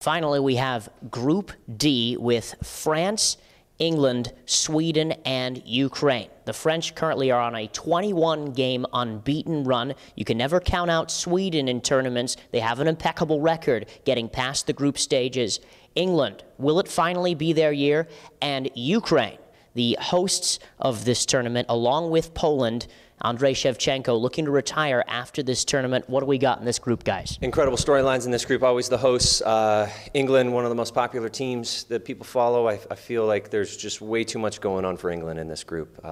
Finally, we have Group D with France, England, Sweden, and Ukraine. The French currently are on a 21-game unbeaten run. You can never count out Sweden in tournaments. They have an impeccable record getting past the group stages. England, will it finally be their year? And Ukraine, the hosts of this tournament, along with Poland, Andrei Shevchenko looking to retire after this tournament. What do we got in this group, guys? Incredible storylines in this group. Always the hosts. England, one of the most popular teams that people follow. I feel like there's just way too much going on for England in this group.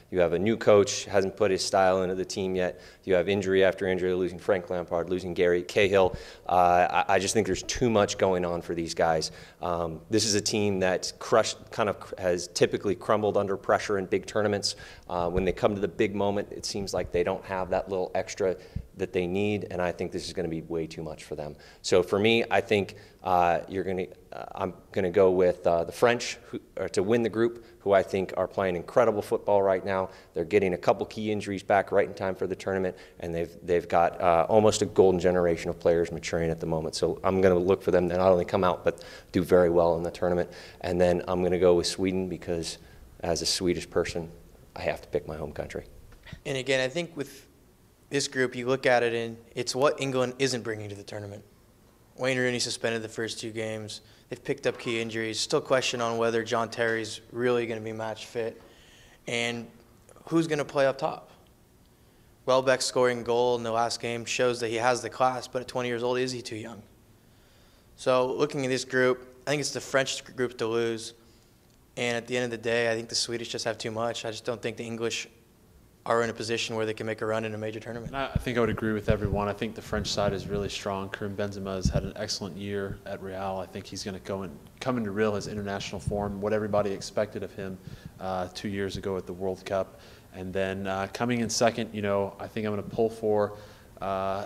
You have a new coach, hasn't put his style into the team yet. You have injury after injury, losing Frank Lampard, losing Gary Cahill. I just think there's too much going on for these guys. This is a team that has typically crumbled under pressure in big tournaments. When they come to the big moment, it seems like they don't have that little extra that they need, and I think this is going to be way too much for them. So for me, I think I'm going to go with the French to win the group, who I think are playing incredible football right now. They're getting a couple key injuries back right in time for the tournament, and they've got almost a golden generation of players maturing at the moment. So I'm going to look for them to not only come out but do very well in the tournament. And then I'm going to go with Sweden because, as a Swedish person, I have to pick my home country. And again, I think with this group, you look at it and it's what England isn't bringing to the tournament. Wayne Rooney suspended the first 2 games. They've picked up key injuries. Still question on whether John Terry's really going to be match fit. And who's going to play up top? Welbeck scoring a goal in the last game shows that he has the class, but at 20 years old, is he too young? So looking at this group, I think it's the French group to lose. And at the end of the day, I think the Swedish just have too much. I just don't think the English are in a position where they can make a run in a major tournament. I think I would agree with everyone. I think the French side is really strong. Karim Benzema has had an excellent year at Real. I think he's going to come into real his international form, what everybody expected of him 2 years ago at the World Cup. And then coming in second, I think I'm going to pull for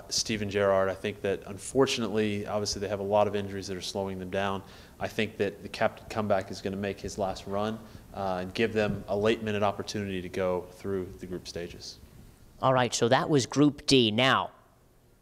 Steven Gerrard. I think that unfortunately, obviously they have a lot of injuries that are slowing them down. I think that the captain comeback is going to make his last run and give them a late-minute opportunity to go through the group stages. All right, so that was Group D. Now,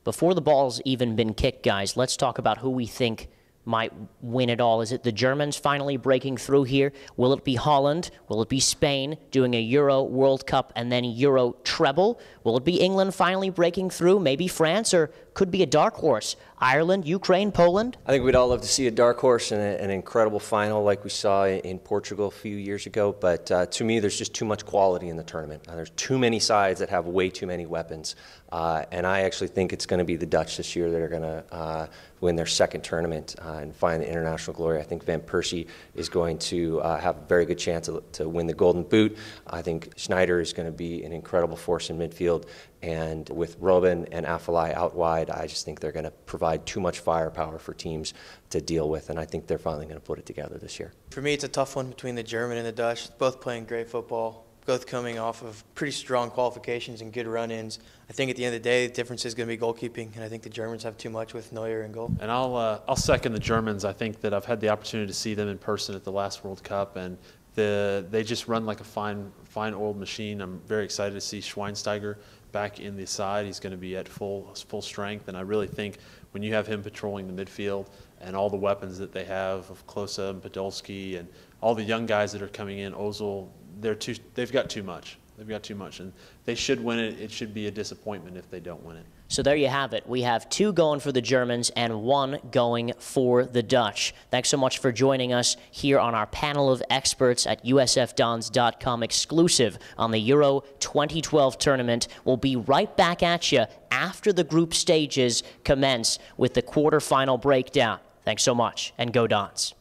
before the ball's even been kicked, guys, let's talk about who we think might win it all. Is it the Germans finally breaking through here? Will it be Holland? Will it be Spain doing a Euro World Cup and then Euro treble? Will it be England finally breaking through? Maybe France, or could be a dark horse? Ireland, Ukraine, Poland? I think we'd all love to see a dark horse and an incredible final like we saw in Portugal a few years ago, but to me there's just too much quality in the tournament. There's too many sides that have way too many weapons, and I actually think it's going to be the Dutch this year that are going to win their second tournament and find the international glory. I think Van Persie is going to have a very good chance to win the Golden Boot. I think Schneider is going to be an incredible force in midfield, and with Robben and Afellay out wide, I just think they're going to provide too much firepower for teams to deal with, and I think they're finally going to put it together this year. For me, it's a tough one between the German and the Dutch, both playing great football, both coming off of pretty strong qualifications and good run-ins. I think at the end of the day, the difference is going to be goalkeeping, and I think the Germans have too much with Neuer in goal. And I'll second the Germans. I think that I've had the opportunity to see them in person at the last World Cup, and they just run like a fine oiled machine. I'm very excited to see Schweinsteiger back in the side. He's going to be at full strength, and I really think when you have him patrolling the midfield and all the weapons that they have of Klose and Podolski and all the young guys that are coming in, Ozil, they've got too much. They've got too much, and they should win it. It should be a disappointment if they don't win it. So there you have it. We have 2 going for the Germans and 1 going for the Dutch. Thanks so much for joining us here on our panel of experts at USFDons.com, exclusive on the Euro 2012 tournament. We'll be right back at you after the group stages commence with the quarterfinal breakdown. Thanks so much, and go Dons.